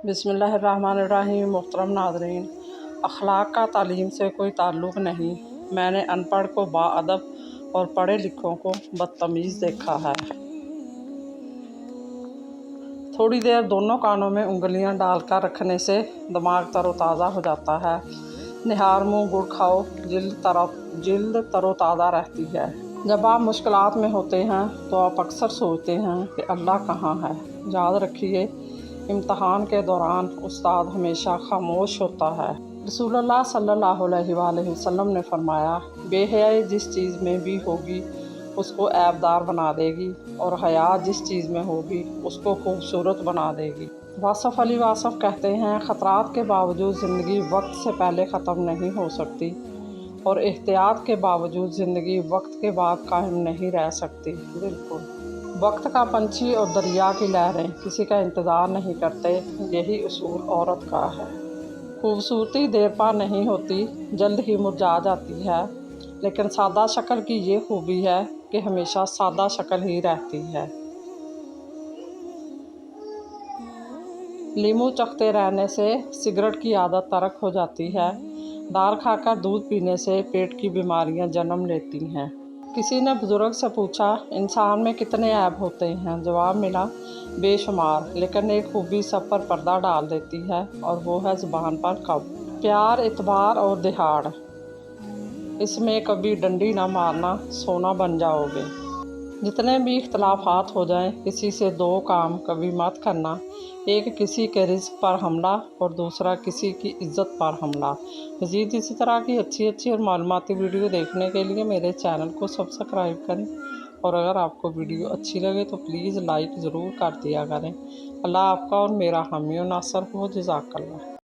بسم اللہ الرحمن الرحیم۔ محترم ناظرین، اخلاق کا تعلیم سے کوئی تعلق نہیں۔ میں نے ان پڑھ کو باادب اور پڑھے لکھوں کو بدتمیز دیکھا ہے۔ تھوڑی دیر دونوں کانوں میں انگلیاں ڈال کر رکھنے سے دماغ تر و تازہ ہو جاتا ہے۔ نہار منہ گڑ کھاؤ، جلد تر و تازہ رہتی ہے۔ جب آپ مشکلات میں ہوتے ہیں تو آپ اکثر سوچتے ہیں کہ اللہ کہاں ہے؟ یاد رکھیے، امتحان کے دوران استاد ہمیشہ خاموش ہوتا ہے۔ رسول اللہ صلی اللہ علیہ وآلہ وسلم نے فرمایا، بے حیائی جس چیز میں بھی ہوگی اس کو عیب دار بنا دے گی، اور حیا جس چیز میں ہوگی اس کو خوبصورت بنا دے گی۔ واصف علی واصف کہتے ہیں، خطرات کے باوجود زندگی وقت سے پہلے ختم نہیں ہو سکتی، اور احتیاط کے باوجود زندگی وقت کے بعد قائم نہیں رہ سکتی۔ بالکل، وقت کا پنچھی اور دریا کی لہریں کسی کا انتظار نہیں کرتے، یہی اصول عورت کا ہے۔ خوبصورتی دیر پا نہیں ہوتی، جلد ہی مرجھا جاتی ہے، لیکن سادہ شکل کی یہ خوبی ہے کہ ہمیشہ سادہ شکل ہی رہتی ہے۔ لیمو چکھتے رہنے سے سگریٹ کی عادت ترک ہو جاتی ہے۔ دال کھا کر دودھ پینے سے پیٹ کی بیماریاں جنم لیتی ہیں۔ کسی نے بزرگ سے پوچھا، انسان میں کتنے عیب ہوتے ہیں؟ جواب ملا، بے شمار، لیکن ایک خوبی سب پر پردہ ڈال دیتی ہے، اور وہ ہے زبان پر قبض۔ پیار، اعتبار اور دہاڑ، اس میں کبھی ڈنڈی نہ مارنا، سونا بن جاؤ گے۔ جتنے بھی اختلافات ہو جائیں، کسی سے دو کام کبھی مت کرنا، ایک کسی کے رزق پر حملہ اور دوسرا کسی کی عزت پر حملہ۔ مزید اسی طرح کی اچھی اور معلوماتی ویڈیو دیکھنے کے لیے میرے چینل کو سبسکرائب کریں، اور اگر آپ کو ویڈیو اچھی لگے تو پلیز لائک ضرور کر دیا کریں۔ اللہ آپ کا اور میرا حامی و ناصر ہو۔ جزاک اللہ۔